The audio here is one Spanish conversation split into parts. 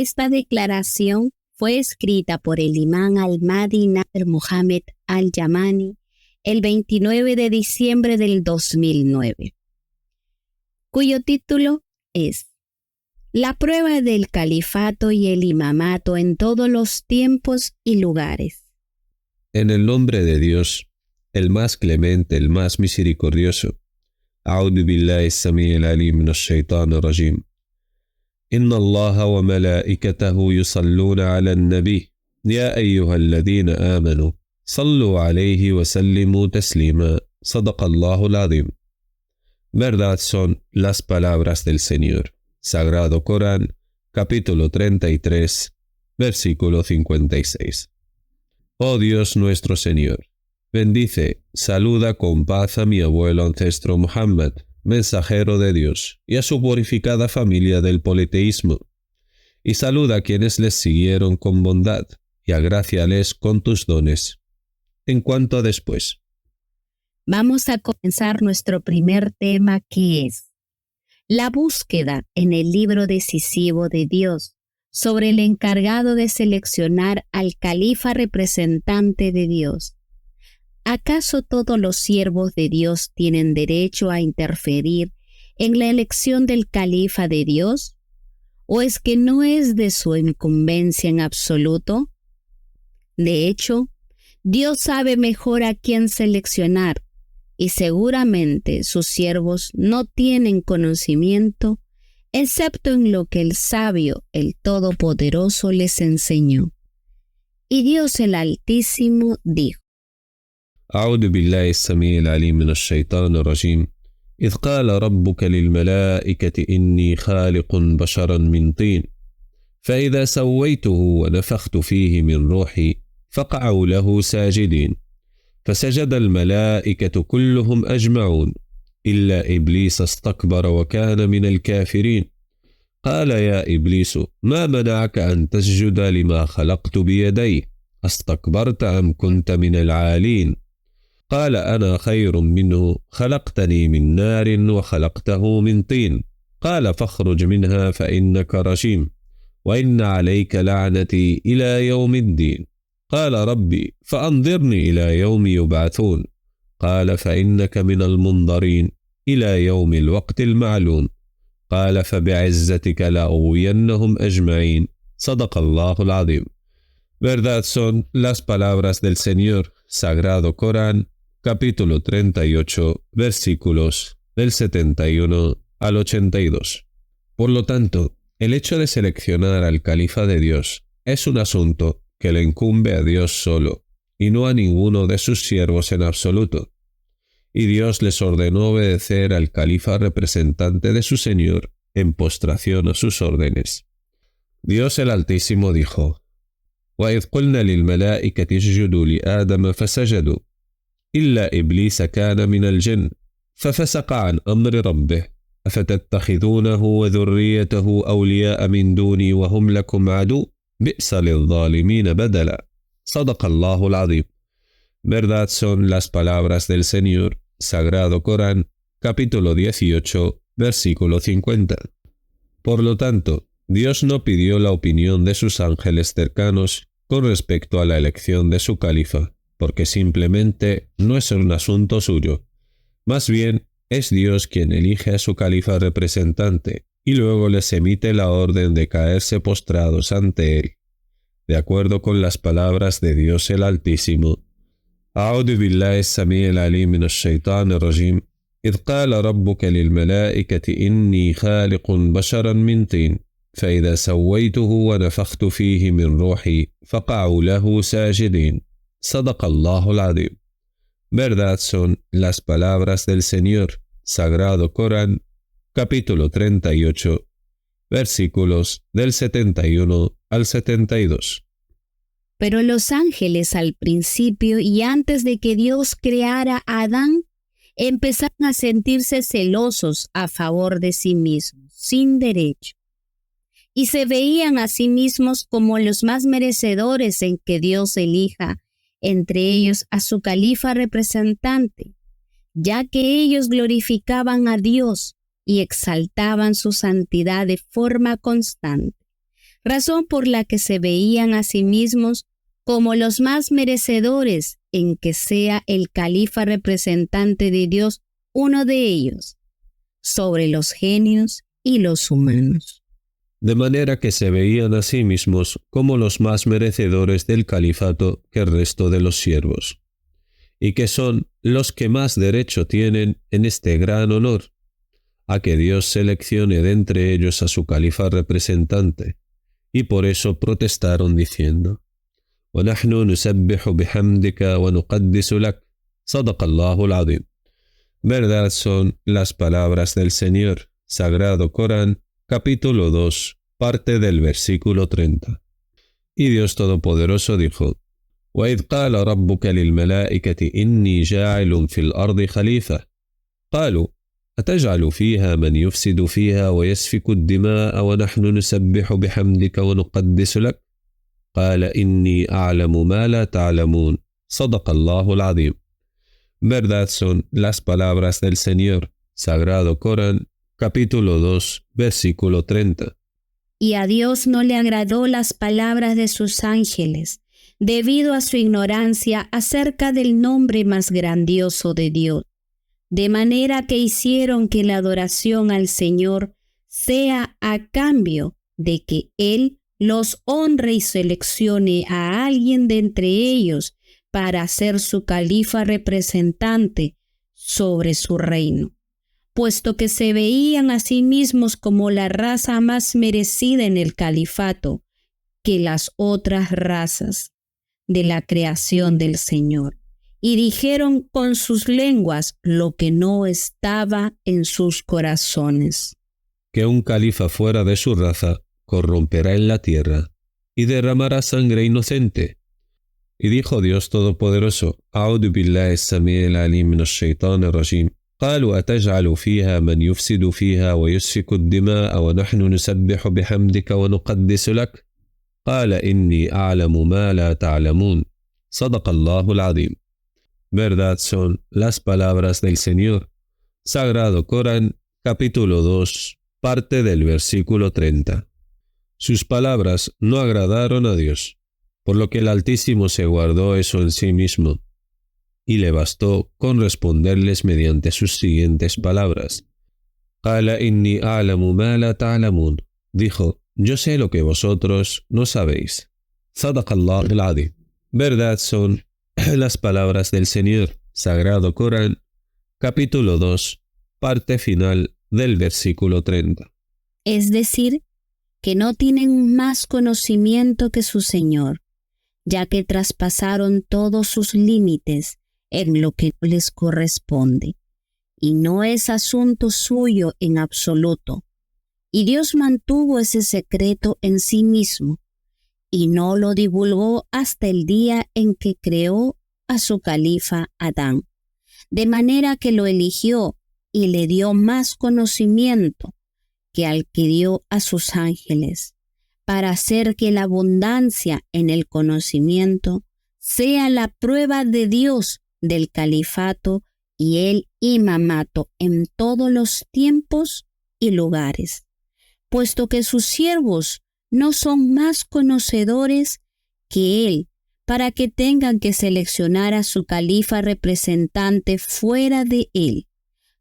Esta declaración fue escrita por el imán al-Mahdi Nasr Mohammed al-Yamani el 29 de diciembre del 2009, cuyo título es La prueba del califato y el imamato en todos los tiempos y lugares. En el nombre de Dios, el más clemente, el más misericordioso. A'udhu billahi as-sami'il alim minash shaitanir rajim. Inna Allaha wa malaikatahu yusalluna 'alan nabi. Ya ayyuhalladhina amanu, sallu 'alayhi wa sallimu taslima. Sadaqallahu al-azim. Verdad son las palabras del Señor. Sagrado Corán, capítulo 33, versículo 56. Oh Dios nuestro Señor, bendice, saluda con paz a mi abuelo ancestro Muhammad, mensajero de Dios, y a su purificada familia del politeísmo, y saluda a quienes les siguieron con bondad, y agráciales con tus dones. En cuanto a después. Vamos a comenzar nuestro primer tema, que es la búsqueda en el libro decisivo de Dios sobre el encargado de seleccionar al califa representante de Dios. ¿Acaso todos los siervos de Dios tienen derecho a interferir en la elección del califa de Dios? ¿O es que no es de su incumbencia en absoluto? De hecho, Dios sabe mejor a quién seleccionar, y seguramente sus siervos no tienen conocimiento, excepto en lo que el sabio, el Todopoderoso, les enseñó. Y Dios el Altísimo dijo: أعوذ بالله السميع العليم من الشيطان الرجيم إذ قال ربك للملائكة إني خالق بشرا من طين فإذا سويته ونفخت فيه من روحي فقعوا له ساجدين فسجد الملائكة كلهم أجمعون إلا إبليس استكبر وكان من الكافرين قال يا إبليس ما منعك أن تسجد لما خلقت بيدي استكبرت أم كنت من العالين قال أنا خير منه خلقتني من نار وخلقته من طين قال فاخرج منها فإنك رجيم وإن عليك لعنتي إلى يوم الدين قال ربي فأنظرني إلى يوم يبعثون قال فإنك من المنظرين إلى يوم الوقت المعلوم قال فبعزتك لأغوينهم أجمعين صدق الله العظيم. Verdad son las palabras del Señor. Sagrado Corán, capítulo 38, versículos del 71 al 82. Por lo tanto, el hecho de seleccionar al califa de Dios es un asunto que le incumbe a Dios solo, y no a ninguno de sus siervos en absoluto. Y Dios les ordenó obedecer al califa representante de su Señor en postración a sus órdenes. Dios el Altísimo dijo: وَإِذْ قُلْنَا لِلْمَلَائِكَةِ اسْجُدُوا لِآدَمَ فَسَجَدُوا إِلَّا إِبْلِيسَ كَانَ مِنَ الْجِنِّ فَفَسَقَ عَنْ أَمْرِ رَبِّهِ أَفَتَتَّخِذُونَهُ وَذُرِّيَّتَهُ أَوْلِيَاءَ مِنْ دُونِي وَهُمْ لَكُمْ عَدُوٌّ بِئْسَ لِلظَّالِمِينَ بَدَلًا صدق الله العظيم. Verdad son las palabras del Señor. Sagrado Corán, capítulo 18, versículo 50. Por lo tanto, Dios no pidió la opinión de sus ángeles cercanos con respecto a la elección de su califa, porque simplemente no es un asunto suyo. Más bien, es Dios quien elige a su califa representante y luego les emite la orden de caerse postrados ante él. De acuerdo con las palabras de Dios el Altísimo. أعوذ بالله السميع العليم من الشيطان الرجيم إذ قال ربك للملائكة إني خالق بشرا من طين فإذا سويته ونفخت فيه من روحي فقعوا له ساجدين صدق الله العظيم. Verdad son las palabras del Señor. Sagrado Corán, capítulo 38, versículos del 71 al 72. Pero los ángeles al principio y antes de que Dios creara a Adán, empezaron a sentirse celosos a favor de sí mismos, sin derecho. Y se veían a sí mismos como los más merecedores en que Dios elija entre ellos a su califa representante, ya que ellos glorificaban a Dios y exaltaban su santidad de forma constante. razón por la que se veían a sí mismos como los más merecedores en que sea el califa representante de Dios uno de ellos, sobre los genios y los humanos. De manera que se veían a sí mismos como los más merecedores del califato que el resto de los siervos, y que son los que más derecho tienen en este gran honor, a que Dios seleccione de entre ellos a su califa representante, y por eso protestaron diciendo: وَنَحْنُ نُسَبِّحُ بِحَمْدِكَ وَنُقَدِّسُ لَكَ صَدَقَ اللَّهُ الْعَظِيمُ. Verdad son las palabras del Señor, Sagrado Corán, capítulo 2, parte del versículo 30. Y Dios Todopoderoso dijo: وَإِذْ قَالَ رَبُّكَ لِلْمَلَائِكَةِ إِنِّي جَاعِلٌ فِي الْأَرْضِ خَلِيفَةً قَالُوا أَتَجْعَلُ فِيهَا مَنْ يُفْسِدُ فِيهَا وَيَسْفِكُ الدِّمَاءَ وَنَحْنُ نُسَبِّحُ بِحَمْدِكَ وَنُقَدِّسُ لَكَ قَالَ إِنِّي أَعْلَمُ مَا لَا تَعْلَمُونَ صَدَقَ اللَّهُ الْعَظِيمُ. Verdad son las palabras del Señor, Sagrado Corán, capítulo 2, versículo 30. Y a Dios no le agradó las palabras de sus ángeles, debido a su ignorancia acerca del nombre más grandioso de Dios, de manera que hicieron que la adoración al Señor sea a cambio de que Él los honre y seleccione a alguien de entre ellos para ser su califa representante sobre su reino, puesto que se veían a sí mismos como la raza más merecida en el califato que las otras razas de la creación del Señor, y dijeron con sus lenguas lo que no estaba en sus corazones. Que un califa fuera de su raza corromperá en la tierra y derramará sangre inocente. Y dijo Dios Todopoderoso: أعوذ بالله السميع العليم من الشيطان الرجيم قالوا أتجعل فيها من يفسد فيها ويسفك الدماء ونحن نسبح بحمدك ونقدس لك قال إني أعلم ما لا تعلمون صدق الله العظيم. Verdad son las palabras del Señor, Sagrado Corán, capítulo 2, parte del versículo 30. Sus palabras no agradaron a Dios, por lo que el Altísimo se guardó eso en sí mismo, y le bastó con responderles mediante sus siguientes palabras. قَالَ إِنِّي أَعْلَمُ مَا لَا تَعْلَمُونَ. Dijo: yo sé lo que vosotros no sabéis. صَدَقَ اللَّهُ الْعَظِيمُ. Verdad son las palabras del Señor, Sagrado Corán, capítulo 2, parte final del versículo 30. Es decir, que no tienen más conocimiento que su Señor, ya que traspasaron todos sus límites en lo que les corresponde, y no es asunto suyo en absoluto. Y Dios mantuvo ese secreto en sí mismo, y no lo divulgó hasta el día en que creó a su califa Adán, de manera que lo eligió y le dio más conocimiento que al que dio a sus ángeles, para hacer que la abundancia en el conocimiento sea la prueba de Dios del califato y el imamato en todos los tiempos y lugares, puesto que sus siervos no son más conocedores que él, para que tengan que seleccionar a su califa representante fuera de él.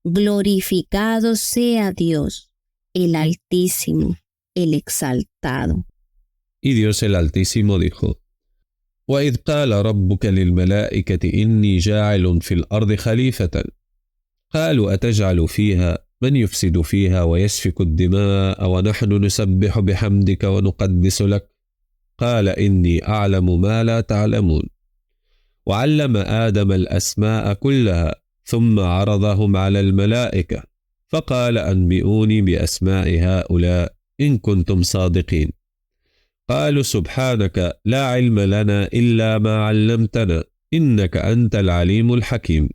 Glorificado sea Dios, el Altísimo, el Exaltado. Y Dios el Altísimo dijo: وَإِذْ قَالَ رَبُّكَ لِلْمَلَائِكَةِ إِنِّي جَاعِلٌ فِي الْأَرْضِ خَلِيفَةً قَالُوا أَتَجْعَلُ فِيهَا مَنْ يُفْسِدُ فِيهَا وَيَسْفِكُ الدِّمَاءَ وَنَحْنُ نُسَبِّحُ بِحَمْدِكَ وَنُقَدِّسُ لَكَ قَالَ إِنِّي أَعْلَمُ مَا لَا تَعْلَمُونَ. وَعَلَّمَ آدَمَ الْأَسْمَاءَ كُلَّهَا ثُمَّ عَرَضَهُمْ عَلَى الْمَلَائِكَةِ فقال أنبئوني بأسماء هؤلاء إن كنتم صادقين قالوا سبحانك لا علم لنا إلا ما علمتنا إنك أنت العليم الحكيم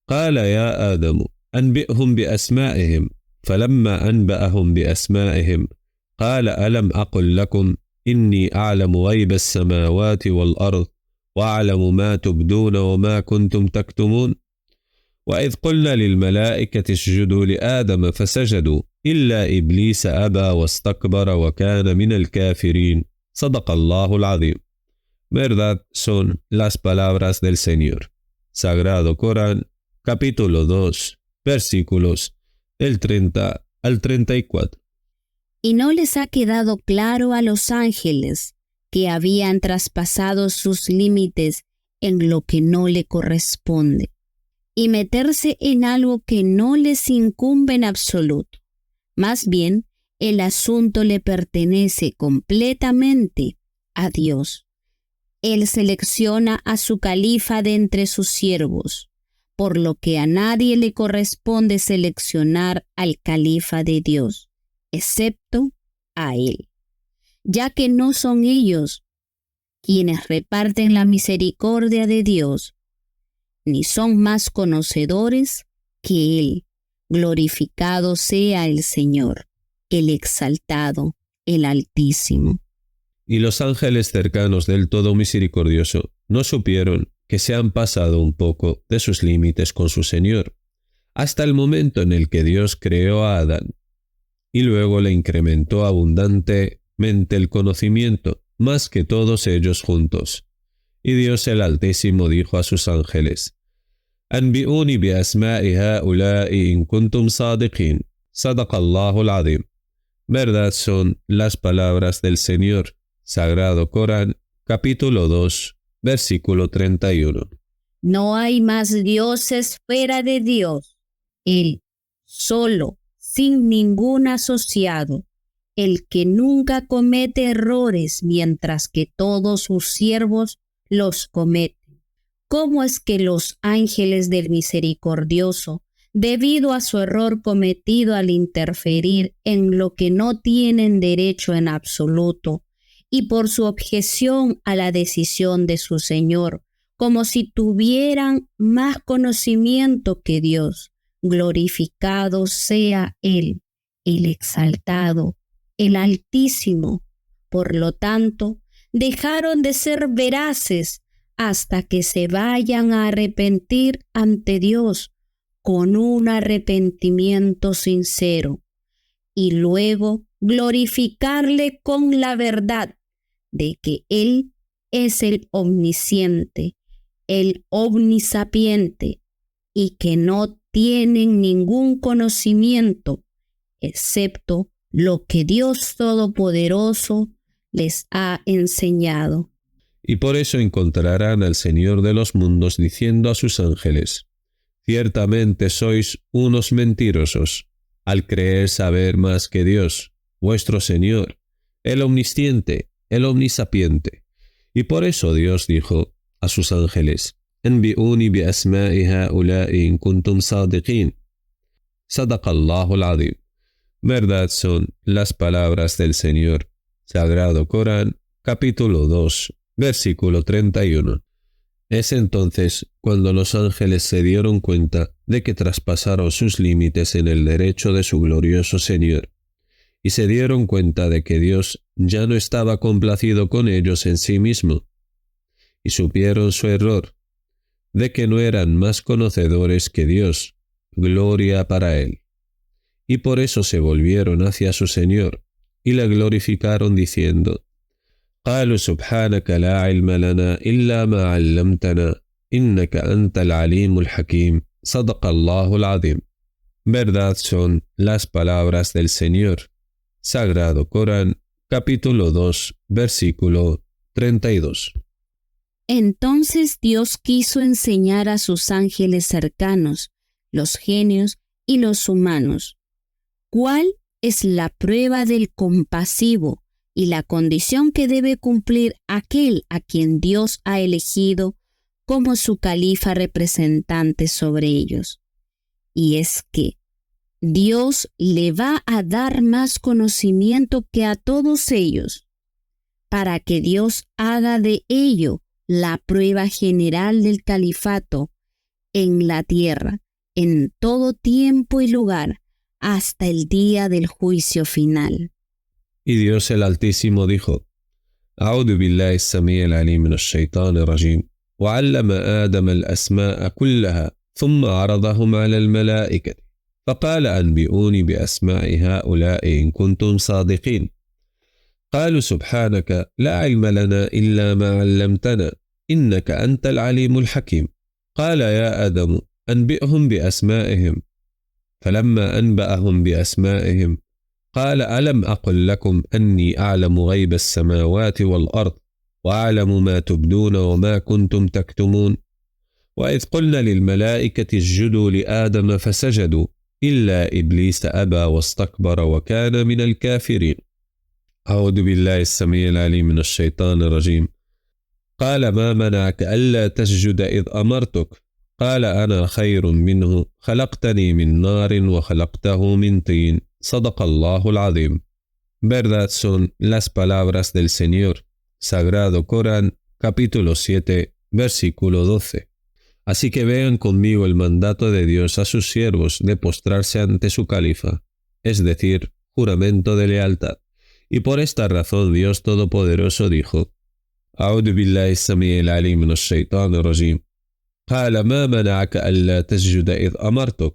قال يا آدم أنبئهم بأسمائهم فلما أنبأهم بأسمائهم قال ألم أقل لكم إني أعلم غيب السماوات والأرض وأعلم ما تبدون وما كنتم تكتمون وإذ قلنا للملائكة اسجدوا لآدم فسجدوا إلا إبليس أبى واستكبر وكان من الكافرين صدق الله العظيم. Verdad son las palabras del Señor. Sagrado Corán, capítulo 2, versículos del 30 al 34. ¿Y no les ha quedado claro a los ángeles que habían traspasado sus límites en lo que no le corresponde y meterse en algo que no les incumbe en absoluto? Más bien, el asunto le pertenece completamente a Dios. Él selecciona a su califa de entre sus siervos, por lo que a nadie le corresponde seleccionar al califa de Dios, excepto a él, ya que no son ellos quienes reparten la misericordia de Dios, ni son más conocedores que Él. Glorificado sea el Señor, el exaltado, el Altísimo. Y los ángeles cercanos del Todo Misericordioso no supieron que se han pasado un poco de sus límites con su Señor, hasta el momento en el que Dios creó a Adán, y luego le incrementó abundantemente el conocimiento, más que todos ellos juntos. Y Dios el Altísimo dijo a sus ángeles: أنبئوني بأسماء هؤلاء إن كنتم صادقين صدق الله العظيم. Verdad son las palabras del Señor. Sagrado Corán, capítulo 2, versículo 31. No hay más dioses fuera de Dios. Él, solo, sin ningún asociado, el que nunca comete errores mientras que todos sus siervos los cometen. ¿Cómo es que los ángeles del Misericordioso, debido a su error cometido al interferir en lo que no tienen derecho en absoluto, y por su objeción a la decisión de su Señor, como si tuvieran más conocimiento que Dios, glorificado sea Él, el exaltado, el Altísimo? Por lo tanto, dejaron de ser veraces hasta que se vayan a arrepentir ante Dios con un arrepentimiento sincero, y luego glorificarle con la verdad de que Él es el omnisciente, el omnisapiente, y que no tienen ningún conocimiento excepto lo que Dios Todopoderoso les ha enseñado. Y por eso encontrarán al Señor de los mundos diciendo a sus ángeles: ciertamente sois unos mentirosos, al creer saber más que Dios, vuestro Señor, el omnisciente, el omnisapiente. Y por eso Dios dijo a sus ángeles: Enviuni bi asma'i ha'ula'i in kuntum sadiqin. Sadaqallahu al-azim. Verdad son las palabras del Señor. Sagrado Corán, capítulo 2, versículo 31. Es entonces cuando los ángeles se dieron cuenta de que traspasaron sus límites en el derecho de su glorioso Señor, y se dieron cuenta de que Dios ya no estaba complacido con ellos en sí mismo, y supieron su error, de que no eran más conocedores que Dios, gloria para Él. Y por eso se volvieron hacia su Señor, y le glorificaron diciendo: قالوا سبحانك لا علم لنا إلا ما علمتنا إنك أنت العليم الحكيم صدق الله العظيم. Verdad son las palabras del Señor. Sagrado Corán, capítulo 2, versículo 32. Entonces Dios quiso enseñar a sus ángeles cercanos, los genios y los humanos, cuál es la prueba del compasivo y la condición que debe cumplir aquel a quien Dios ha elegido como su califa representante sobre ellos. Y es que Dios le va a dar más conocimiento que a todos ellos, para que Dios haga de ello la prueba general del califato en la tierra, en todo tiempo y lugar, hasta el día del juicio final. Y Dios el Altísimo dijo: أعوذ بالله السميع العليم من الشيطان الرجيم وعلم آدم الأسماء كلها ثم عرضهم على الملائكة فقال أنبئوني بأسماء هؤلاء إن كنتم صادقين. قالوا سبحانك لا علم لنا إلا ما علمتنا إنك أنت العليم الحكيم. قال يا آدم أنبئهم بأسمائهم. فلما أنبأهم بأسمائهم قال ألم أقل لكم أني أعلم غيب السماوات والأرض وأعلم ما تبدون وما كنتم تكتمون. وإذ قلنا للملائكة اسجدوا لآدم فسجدوا إلا إبليس أبى واستكبر وكان من الكافرين. أعوذ بالله السميع العليم من الشيطان الرجيم. قال ما منعك ألا تسجد إذ أمرتك؟ قال أنا خير منه خلقتني من نار وخلقته من طين. صدق الله العظيم. Verdad son las palabras del Señor. Sagrado Corán, capítulo 7, versículo 12. Así que vean conmigo el mandato de Dios a sus siervos de postrarse ante su califa, es decir, juramento de lealtad. Y por esta razón Dios Todopoderoso dijo: أعوذ بالله السميع العليم من الشيطان الرجيم. قال ما منعك ألا تسجد إذ أمرتك؟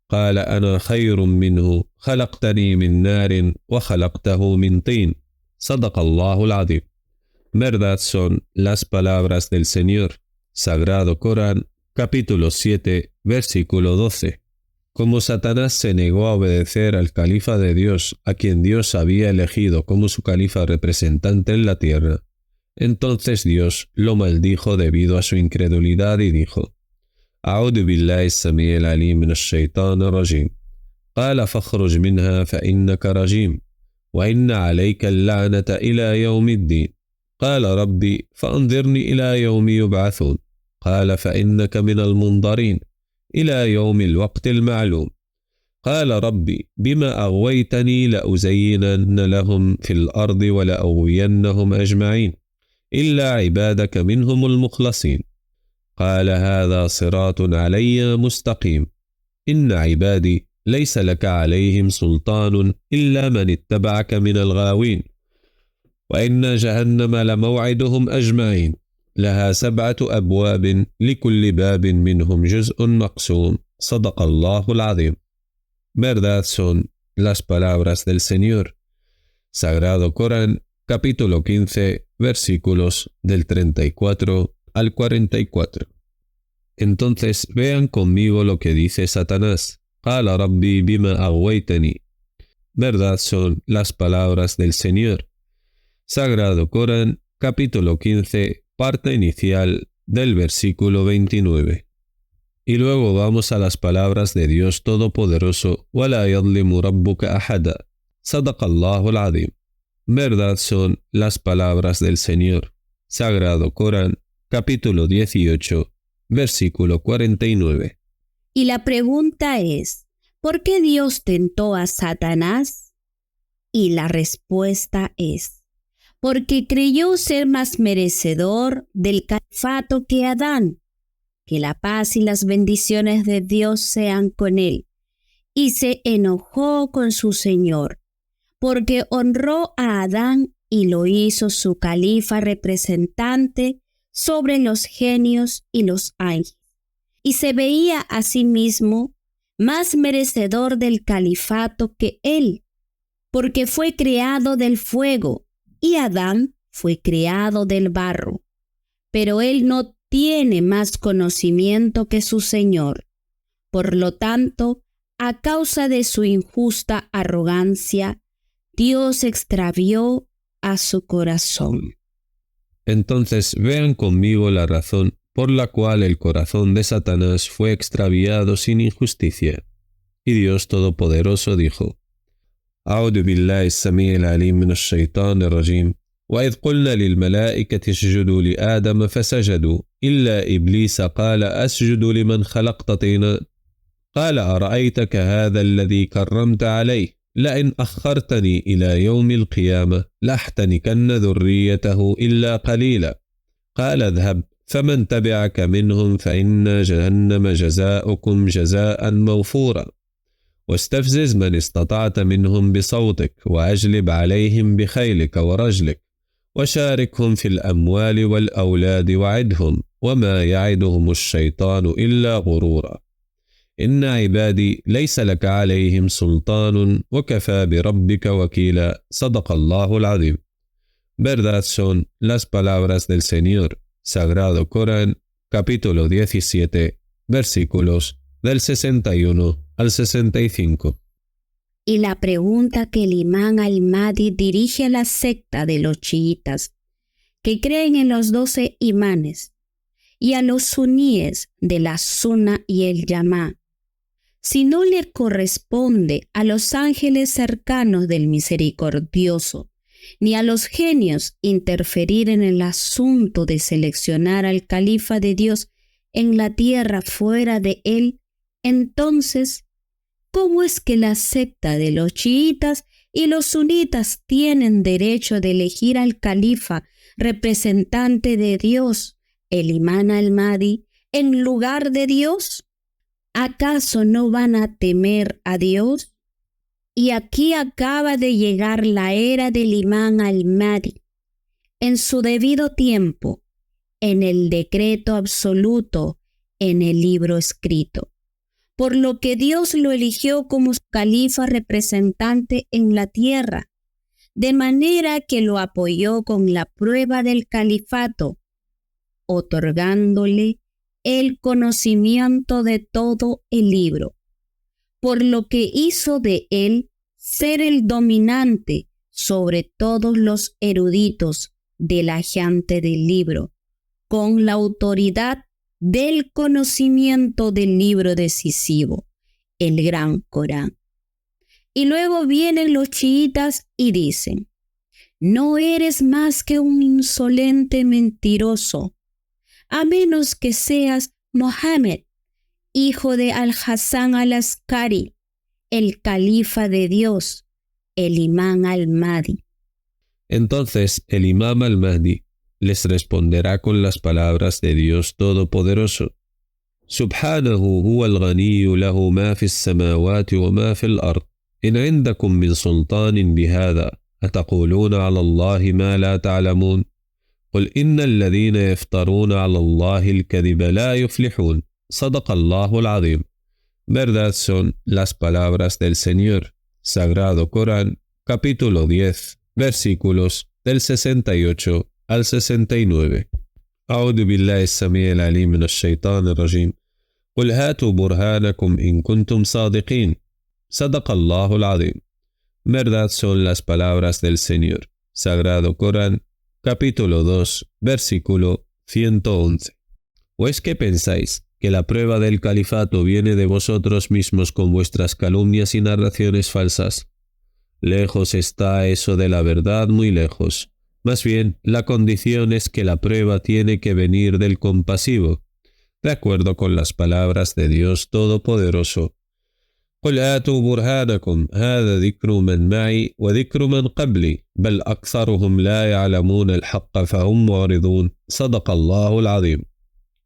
قال أنا خير منه خلقتني من نار وخلقته من طين. صدق الله العظيم. Verdad son las palabras del Señor. Sagrado Corán, capítulo 7, versículo 12. Como Satanás se negó a obedecer al califa de Dios, a quien Dios había elegido como su califa representante en la tierra, entonces Dios lo maldijo debido a su incredulidad y dijo: أعوذ بالله السميع العليم من الشيطان الرجيم. قال فاخرج منها فإنك رجيم وإن عليك اللعنة إلى يوم الدين. قال ربي فأنظرني إلى يوم يبعثون. قال فإنك من المنظرين إلى يوم الوقت المعلوم. قال ربي بما أغويتني لأزينن لهم في الأرض ولأغوينهم أجمعين إلا عبادك منهم المخلصين. قال هذا صراط علي مستقيم. إن عبادي ليس لك عليهم سلطان إلا من اتبعك من الغاوين. وإن جهنم لموعدهم أجمعين لها 7 أبواب لكل باب منهم جزء مقسوم. صدق الله العظيم. Verdad son las palabras del Señor. Sagrado Corán, capítulo 15, versículos del 34 al 44. Entonces vean conmigo lo que dice Satanás. قال ربي بما أغويتني. Verdad son las palabras del Señor. Sagrado Corán, capítulo 15, parte inicial del versículo 29. Y luego vamos a las palabras de Dios Todopoderoso. وَلَا يَظْلِمُ رَبُّكَ أَحَدًا. صدق الله العظيم. Verdad son las palabras del Señor. Sagrado Corán, capítulo 18, versículo 49. Y la pregunta es, ¿por qué Dios tentó a Satanás? Y la respuesta es, porque creyó ser más merecedor del califato que Adán. Que la paz y las bendiciones de Dios sean con él. Y se enojó con su Señor, porque honró a Adán y lo hizo su califa representante sobre los genios y los ángeles. Y se veía a sí mismo más merecedor del califato que él, porque fue creado del fuego y Adán fue creado del barro. Pero él no tiene más conocimiento que su Señor. Por lo tanto, a causa de su injusta arrogancia, Dios extravió a su corazón. Entonces vean conmigo la razón por la cual el corazón de Satanás fue extraviado sin injusticia. Y Dios Todopoderoso dijo: أعوذ بالله السميع العليم من الشيطان الرجيم. وإذ قلنا للملائكة اسجدوا لآدم فسجدوا إلا إبليس قال أسجد لمن خلقت طينا. قال أرأيتك هذا الذي كرمت عليه لئن أخرتني إلى يوم القيامة لأحتنكن ذريته إلا قليلا. قال اذهب فمن تبعك منهم فإن جهنم جزاؤكم جزاء موفورا. واستفزز من استطعت منهم بصوتك وأجلب عليهم بخيلك ورجلك وشاركهم في الأموال والأولاد وعدهم وما يعدهم الشيطان إلا غرورا. إن عبادي ليس لك عليهم سلطان وكفى بربك وكيلا صدق الله العظيم. Verdad son las palabras del Señor. Sagrado Corán, capítulo 17, versículos del 61 al 65. Y la pregunta que el imán al-Mahdi dirige a la secta de los chiitas, que creen en los 12 imanes, y a los suníes de la Sunna y el Yamá, si no le corresponde a los ángeles cercanos del Misericordioso, ni a los genios interferir en el asunto de seleccionar al califa de Dios en la tierra fuera de él, entonces, ¿cómo es que la secta de los chiitas y los sunitas tienen derecho de elegir al califa representante de Dios, el imán al-Mahdi, en lugar de Dios? ¿Acaso no van a temer a Dios? Y aquí acaba de llegar la era del imán al-Mahdi, en su debido tiempo, en el decreto absoluto, en el libro escrito, por lo que Dios lo eligió como su califa representante en la tierra, de manera que lo apoyó con la prueba del califato, otorgándole el conocimiento de todo el libro, por lo que hizo de él ser el dominante sobre todos los eruditos de la gente del libro, con la autoridad del conocimiento del libro decisivo, el Gran Corán. Y luego vienen los chiitas y dicen: no eres más que un insolente mentiroso, a menos que seas Mohammed, hijo de Al-Hasan al-Askari, el califa de Dios, el imán al-Mahdi. Entonces el imam al-Mahdi les responderá con las palabras de Dios Todopoderoso. Subhanahu huwa al-ghaniyu lahu ma fi as-samawati wa ma fi al-ard. In indakum min sultanin bihadha ataquluna ala Allahi ma la ta'lamun. قل إن الذين يفترون على الله الكذب لا يفلحون. صدق الله العظيم. Verdad son las palabras del Señor. Sagrado Corán, capítulo 10, versículos del 68 al 69. أعوذ بالله السميع العليم من الشيطان الرجيم. قل هاتوا برهانكم إن كنتم صادقين. صدق الله العظيم. Verdad son las palabras del Señor. Sagrado Corán, capítulo 2, versículo 111. ¿O es que pensáis que la prueba del califato viene de vosotros mismos con vuestras calumnias y narraciones falsas? Lejos está eso de la verdad, muy lejos. Más bien, la condición es que la prueba tiene que venir del compasivo, de acuerdo con las palabras de Dios Todopoderoso. قل آتوا برهانكم هذا ذكر من معي وذكر من قبلي بل أكثرهم لا يعلمون الحق فهم معرضون صدق الله العظيم.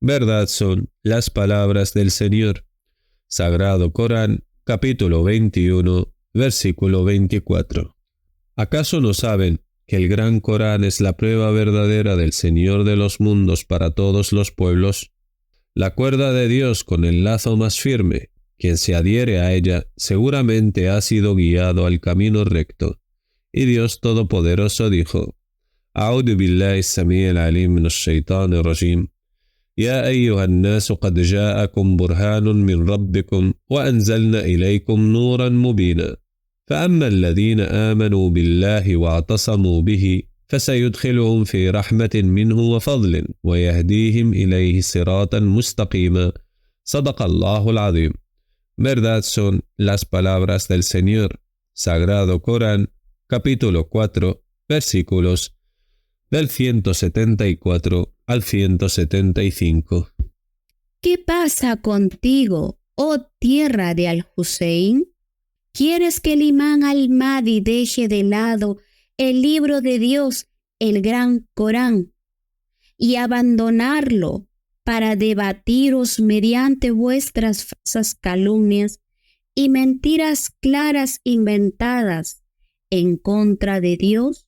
Verdad son las palabras del Señor. Sagrado Corán, capítulo 21, versículo 24. ¿Acaso no saben que el Gran Corán es la prueba verdadera del Señor de los mundos para todos los pueblos? La cuerda de Dios con el lazo más firme. Quien se adhiere a ella seguramente ha sido guiado al camino recto. Y Dios Todopoderoso dijo: أعوذ بالله السميع العليم من الشيطان الرجيم. يا أيها الناس قد جاءكم برهان من ربكم وأنزلنا إليكم نورا مبينا. فأما الذين آمنوا بالله واعتصموا به فسيدخلهم في رحمة منه وفضل ويهديهم إليه صراطا مستقيما. صدق الله العظيم. Verdad son las palabras del Señor. Sagrado Corán, capítulo 4, versículos del 174 al 175. ¿Qué pasa contigo, oh tierra de Al-Hussein? ¿Quieres que el imán al-Mahdi deje de lado el libro de Dios, el Gran Corán, y abandonarlo para debatiros mediante vuestras falsas calumnias y mentiras claras inventadas en contra de Dios?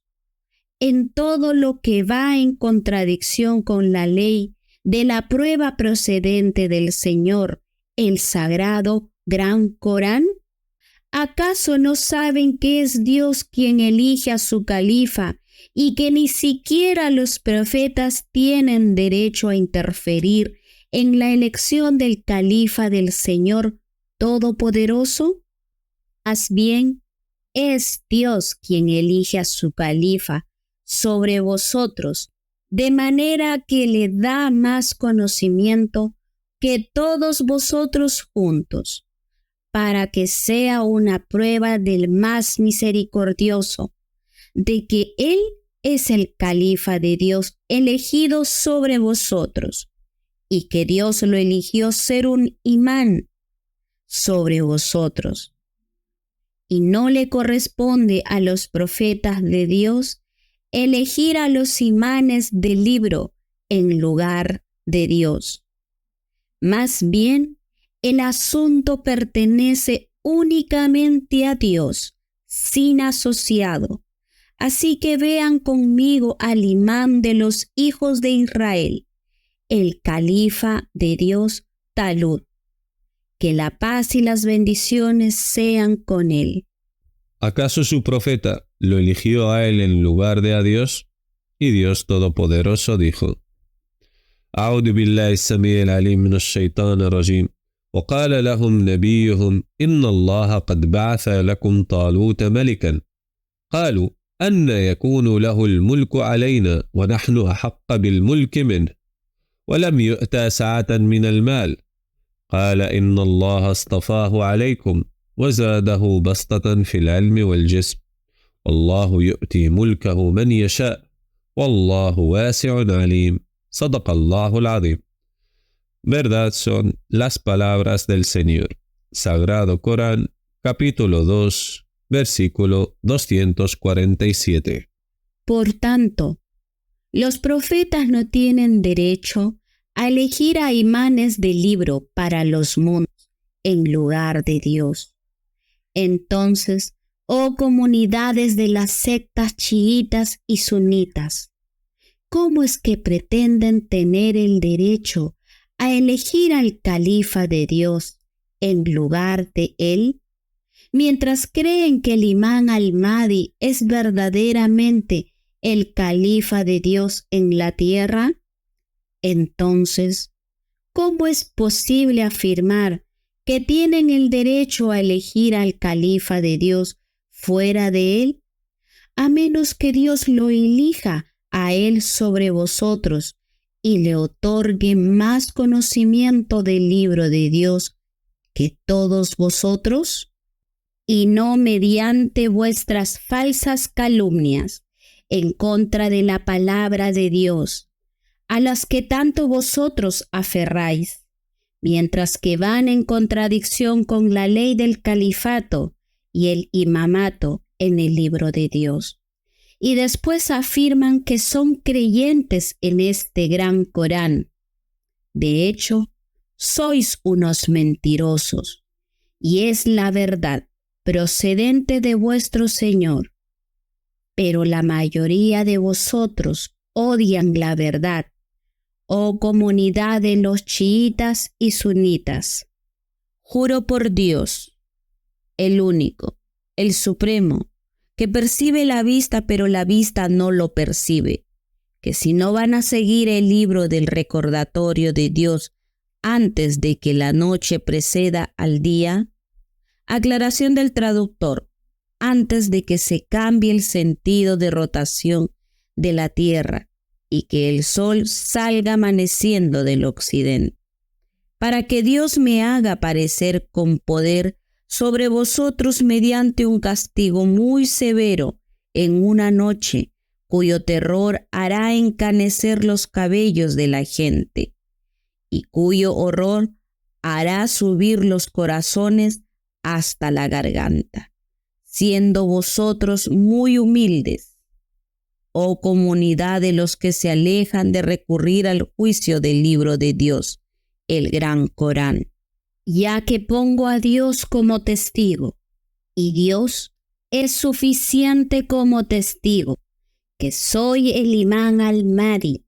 En todo lo que va en contradicción con la ley de la prueba procedente del Señor, el sagrado Gran Corán? ¿Acaso no saben que es Dios quien elige a su califa y que ni siquiera los profetas tienen derecho a interferir en la elección del califa del Señor Todopoderoso? Haz bien, es Dios quien elige a su califa sobre vosotros, de manera que le da más conocimiento que todos vosotros juntos, para que sea una prueba del más misericordioso, de que Él es el califa de Dios elegido sobre vosotros, y que Dios lo eligió ser un imán sobre vosotros. Y no le corresponde a los profetas de Dios elegir a los imanes del libro en lugar de Dios. Más bien, el asunto pertenece únicamente a Dios, sin asociado. Así que vean conmigo al imán de los hijos de Israel, el califa de Dios, Talud. Que la paz y las bendiciones sean con él. ¿Acaso su profeta lo eligió a él en lugar de a Dios? Y Dios Todopoderoso dijo: أعوذ بالله السميع العليم من الشيطان الرجيم وقال لهم نبيهم إن الله قد بعث لكم طالوت ملكا قالوا أن يكون له الملك علينا ونحن أحق بالملك منه ولم يؤت سعة من المال قال إن الله اصطفاه عليكم وزاده بسطة في العلم والجسم والله يؤتي ملكه من يشاء والله واسع عليم صدق الله العظيم. Verdad son las palabras del Señor. Sagrado Corán, capítulo 2, versículo 247. Por tanto, los profetas no tienen derecho a elegir a imanes del libro para los mundos en lugar de Dios. Entonces, oh comunidades de las sectas chiitas y sunitas, ¿cómo es que pretenden tener el derecho a elegir al califa de Dios en lugar de él, mientras creen que el imán al-Mahdi es verdaderamente el califa de Dios en la tierra? Entonces, ¿cómo es posible afirmar que tienen el derecho a elegir al califa de Dios fuera de él, a menos que Dios lo elija a él sobre vosotros y le otorgue más conocimiento del libro de Dios que todos vosotros? Y no mediante vuestras falsas calumnias en contra de la palabra de Dios, a las que tanto vosotros aferráis, mientras que van en contradicción con la ley del califato y el imamato en el libro de Dios. Y después afirman que son creyentes en este gran Corán. De hecho, sois unos mentirosos, y es la verdad procedente de vuestro Señor. Pero la mayoría de vosotros odian la verdad, oh comunidad de los chiitas y sunitas. Juro por Dios, el único, el supremo, que percibe la vista pero la vista no lo percibe, que si no van a seguir el libro del recordatorio de Dios antes de que la noche preceda al día, aclaración del traductor, antes de que se cambie el sentido de rotación de la tierra y que el sol salga amaneciendo del occidente, para que Dios me haga parecer con poder sobre vosotros mediante un castigo muy severo en una noche, cuyo terror hará encanecer los cabellos de la gente, y cuyo horror hará subir los corazones hasta la garganta, siendo vosotros muy humildes, oh comunidad de los que se alejan de recurrir al juicio del libro de Dios, el gran Corán. Ya que pongo a Dios como testigo, y Dios es suficiente como testigo, que soy el imán al-Mahdi,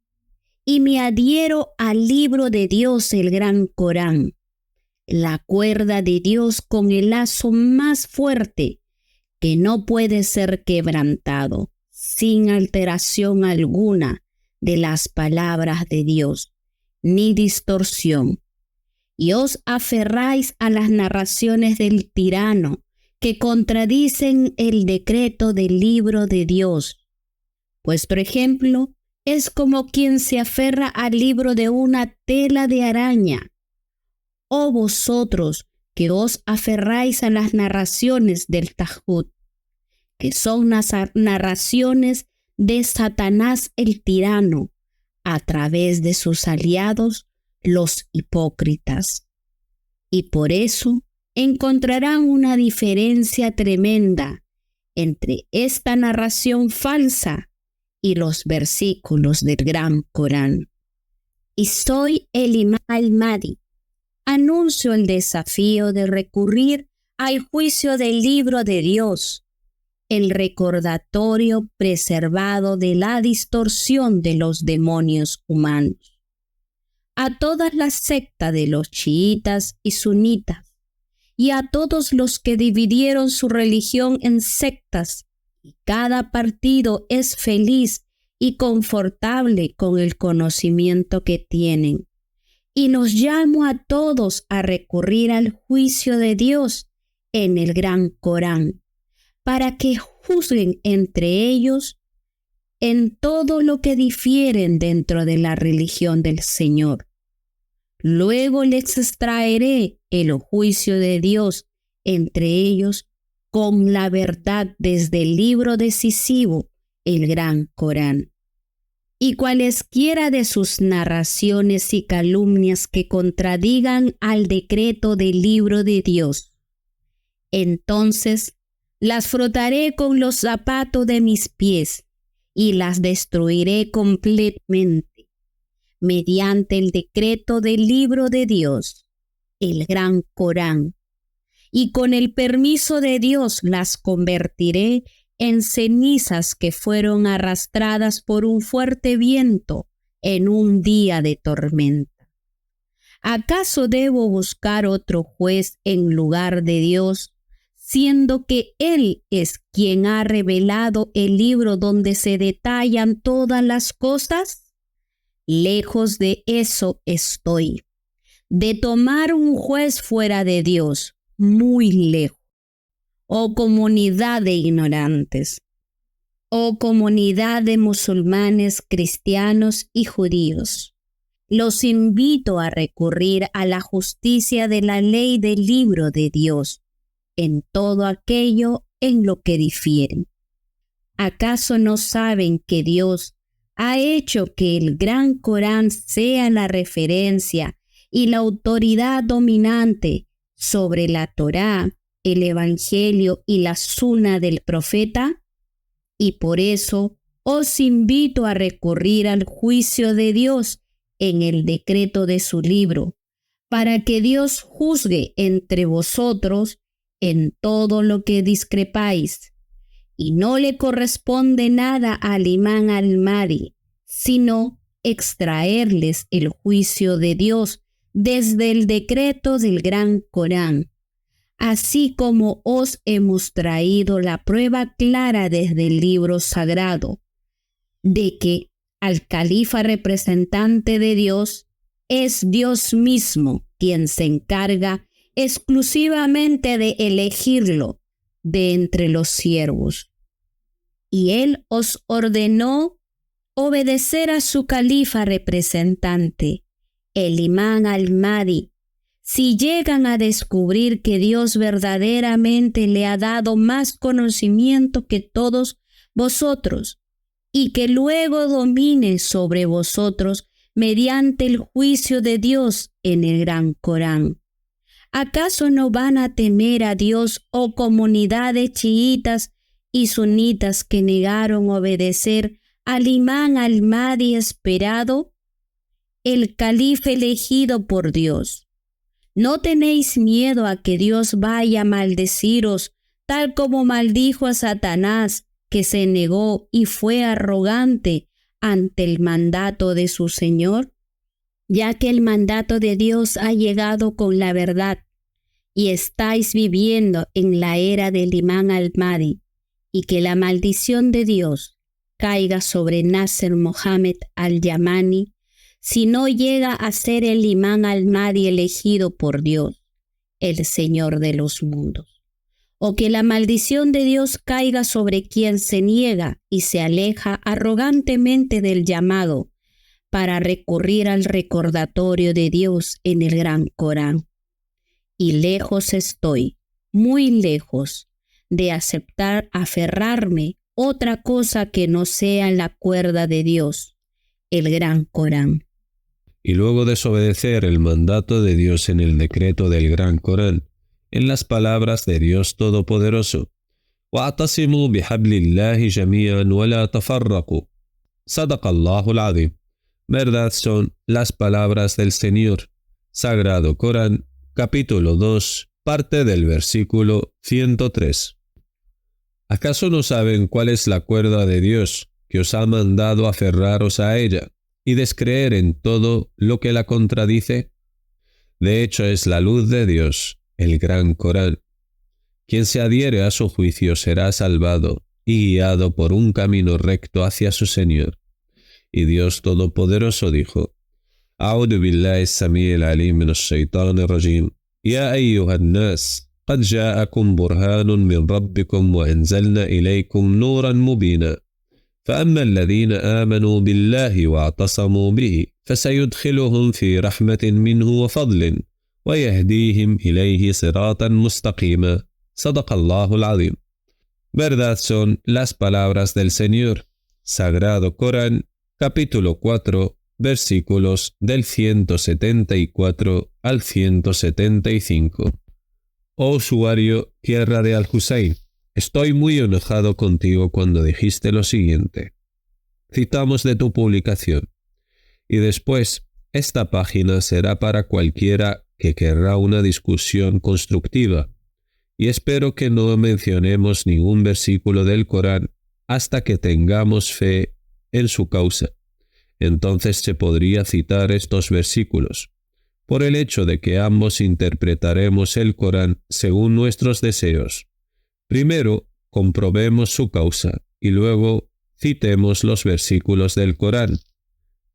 y me adhiero al libro de Dios, el gran Corán, la cuerda de Dios con el lazo más fuerte que no puede ser quebrantado sin alteración alguna de las palabras de Dios, ni distorsión. Y os aferráis a las narraciones del tirano que contradicen el decreto del libro de Dios. Vuestro ejemplo es como quien se aferra al libro de una tela de araña. O vosotros que os aferráis a las narraciones del Talmud, que son narraciones de Satanás el tirano, a través de sus aliados, los hipócritas. Y por eso encontrarán una diferencia tremenda entre esta narración falsa y los versículos del Gran Corán. Y soy el Imam al-Mahdi. Anuncio el desafío de recurrir al juicio del libro de Dios, el recordatorio preservado de la distorsión de los demonios humanos. A todas las sectas de los chiitas y sunitas, y a todos los que dividieron su religión en sectas, y cada partido es feliz y confortable con el conocimiento que tienen. Y los llamo a todos a recurrir al juicio de Dios en el Gran Corán, para que juzguen entre ellos en todo lo que difieren dentro de la religión del Señor. Luego les extraeré el juicio de Dios entre ellos con la verdad desde el libro decisivo, el Gran Corán. Y cualesquiera de sus narraciones y calumnias que contradigan al decreto del libro de Dios, entonces las frotaré con los zapatos de mis pies y las destruiré completamente, mediante el decreto del libro de Dios, el Gran Corán, y con el permiso de Dios las convertiré en cenizas que fueron arrastradas por un fuerte viento en un día de tormenta. ¿Acaso debo buscar otro juez en lugar de Dios, siendo que Él es quien ha revelado el libro donde se detallan todas las cosas? Lejos de eso estoy, de tomar un juez fuera de Dios, muy lejos. Oh comunidad de ignorantes, oh comunidad de musulmanes, cristianos y judíos, los invito a recurrir a la justicia de la ley del libro de Dios en todo aquello en lo que difieren. ¿Acaso no saben que Dios ha hecho que el Gran Corán sea la referencia y la autoridad dominante sobre la Torá, el Evangelio y la Suna del profeta? Y por eso os invito a recurrir al juicio de Dios en el decreto de su libro, para que Dios juzgue entre vosotros en todo lo que discrepáis. Y no le corresponde nada al Imam al-Mahdi, sino extraerles el juicio de Dios desde el decreto del Gran Corán, así como os hemos traído la prueba clara desde el libro sagrado, de que al califa representante de Dios es Dios mismo quien se encarga exclusivamente de elegirlo de entre los siervos. Y él os ordenó obedecer a su califa representante, el Imam al-Mahdi. Si llegan a descubrir que Dios verdaderamente le ha dado más conocimiento que todos vosotros, y que luego domine sobre vosotros mediante el juicio de Dios en el Gran Corán, ¿acaso no van a temer a Dios, oh comunidad de chiitas y sunitas que negaron obedecer al Imam al-Mahdi esperado, el califa elegido por Dios? ¿No tenéis miedo a que Dios vaya a maldeciros, tal como maldijo a Satanás, que se negó y fue arrogante ante el mandato de su Señor? ya que el mandato de Dios ha llegado con la verdad y estáis viviendo en la era del Imán al-Mahdi, y que la maldición de Dios caiga sobre Nasser Mohammed al-Yamani si no llega a ser el Imán al-Mahdi elegido por Dios, el Señor de los mundos. O que la maldición de Dios caiga sobre quien se niega y se aleja arrogantemente del llamado para recurrir al recordatorio de Dios en el Gran Corán. Y lejos estoy, muy lejos, de aferrarme otra cosa que no sea la cuerda de Dios, el Gran Corán. Y luego desobedecer el mandato de Dios en el decreto del Gran Corán, en las palabras de Dios Todopoderoso: وَاعْتَصِمُوا بِحَبْلِ اللَّهِ جَمِيعًا وَلَا تَفَرَّقُوا. صدق الله العظيم. Verdad son las palabras del Señor. Sagrado Corán, capítulo 2, parte del versículo 103. ¿Acaso no saben cuál es la cuerda de Dios que os ha mandado aferraros a ella y descreer en todo lo que la contradice? De hecho, es la luz de Dios, el Gran Corán. Quien se adhiere a su juicio será salvado y guiado por un camino recto hacia su Señor. Y Dios Todopoderoso dijo: أعوذ بالله السميع العليم من الشيطان الرجيم يا أيها الناس قد جاءكم برهان من ربكم وأنزلنا إليكم نورا مبينا فأما الذين آمنوا بالله واعتصموا به فسيدخلهم في رحمة منه وفضل ويهديهم إليه صراطا مستقيما صدق الله العظيم. Verdad son las palabras del Señor. Sagrado Corán, capítulo 4, versículos del 174 al 175. Oh usuario, tierra de Al-Husayn, estoy muy enojado contigo cuando dijiste lo siguiente. Citamos de tu publicación. Y después, esta página será para cualquiera que querrá una discusión constructiva, y espero que no mencionemos ningún versículo del Corán hasta que tengamos fe en su causa. Entonces se podría citar estos versículos, por el hecho de que ambos interpretaremos el Corán según nuestros deseos. Primero, comprobemos su causa y luego citemos los versículos del Corán.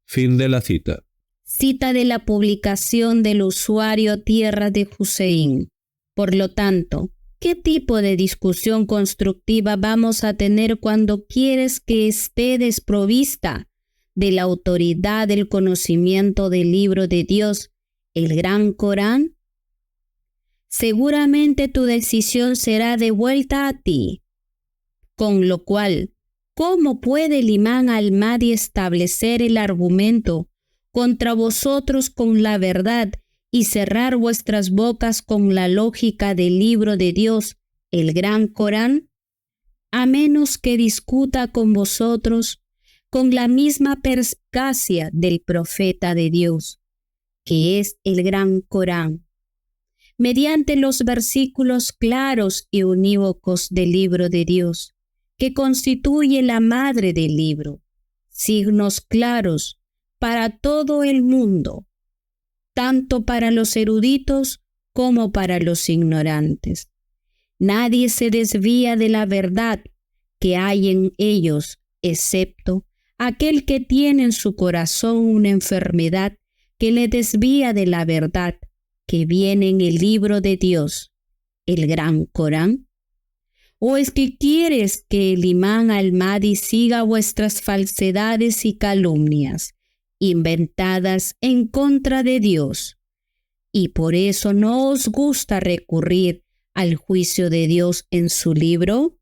Fin de la cita. Cita de la publicación del usuario Tierra de Hussein. Por lo tanto, ¿qué tipo de discusión constructiva vamos a tener cuando quieres que esté desprovista de la autoridad del conocimiento del libro de Dios, el Gran Corán? Seguramente tu decisión será devuelta a ti. Con lo cual, ¿cómo puede el Imán al-Mahdi establecer el argumento contra vosotros con la verdad y cerrar vuestras bocas con la lógica del libro de Dios, el Gran Corán? A menos que discuta con vosotros con la misma perspicacia del profeta de Dios, que es el Gran Corán, mediante los versículos claros y unívocos del libro de Dios, que constituye la madre del libro, signos claros para todo el mundo, tanto para los eruditos como para los ignorantes. Nadie se desvía de la verdad que hay en ellos, excepto aquel que tiene en su corazón una enfermedad que le desvía de la verdad que viene en el libro de Dios, el Gran Corán. ¿O es que quieres que el Imán al-Mahdi siga vuestras falsedades y calumnias inventadas en contra de Dios, y por eso no os gusta recurrir al juicio de Dios en su libro?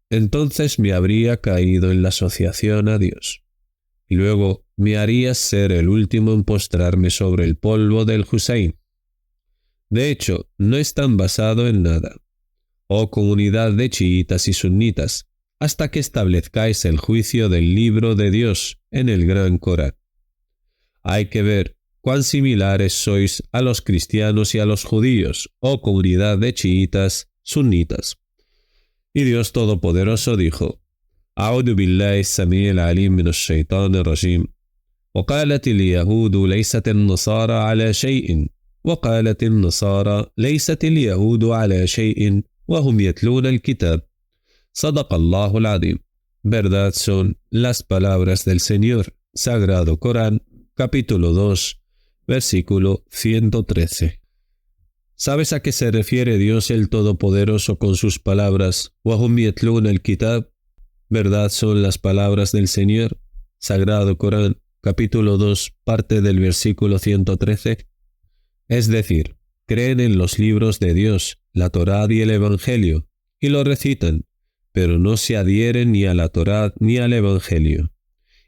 Entonces me habría caído en la asociación a Dios, y luego me harías ser el último en postrarme sobre el polvo del Husayn. De hecho, no están basado en nada, oh comunidad de chiitas y sunitas, hasta que establezcáis el juicio del libro de Dios en el Gran Corán. Hay que ver cuán similares sois a los cristianos y a los judíos, oh comunidad de chiitas, sunitas. Y Dios Todopoderoso dijo: أعوذ بالله السميع العليم من الشيطان الرجيم وقالت اليهود ليست النصارى على شيء وقالت النصارى ليست اليهود على شيء وهم يتلون الكتاب. صدق الله العظيم. Verdad son las palabras del Señor. Sagrado Corán, capítulo 2, versículo 113. ¿Sabes a qué se refiere Dios el Todopoderoso con sus palabras? وَهُمْ يَتْلُونَ الْكِتَابَ. ¿Verdad son las palabras del Señor? Sagrado Corán, capítulo 2, parte del versículo 113. Es decir, creen en los libros de Dios, la Torá y el Evangelio, y lo recitan, pero no se adhieren ni a la Torá ni al Evangelio.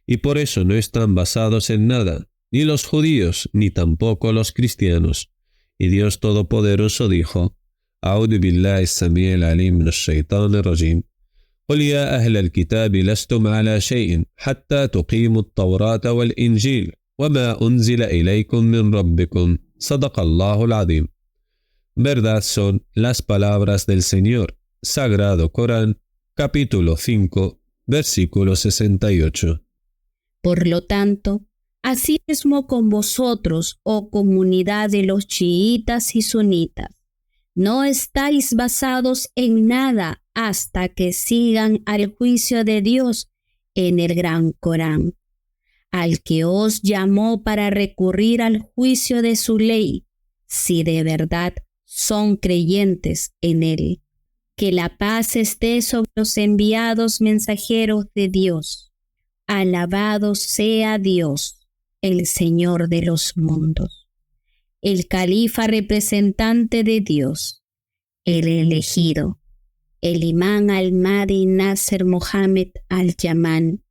Y por eso no están basados en nada, ni los judíos, ni tampoco los cristianos. Y Dios Todopoderoso dijo, أعوذ بالله السميع العليم من الشيطان الرجيم قل يا أهل الكتاب لستم على شيء حتى تقيموا التوراة والإنجيل وما أنزل إليكم من ربكم صدق الله العظيم. Verdad son las palabras del Señor. Sagrado Corán, capítulo 5, versículo 68. Por lo tanto, asimismo con vosotros, oh comunidad de los chiitas y sunitas, no estáis basados en nada hasta que sigan al juicio de Dios en el Gran Corán, al que os llamó para recurrir al juicio de su ley, si de verdad son creyentes en él. Que la paz esté sobre los enviados mensajeros de Dios. Alabado sea Dios, el Señor de los mundos, el califa representante de Dios, el elegido, el imán al-Mahdi Nasser Mohammed al-Yaman,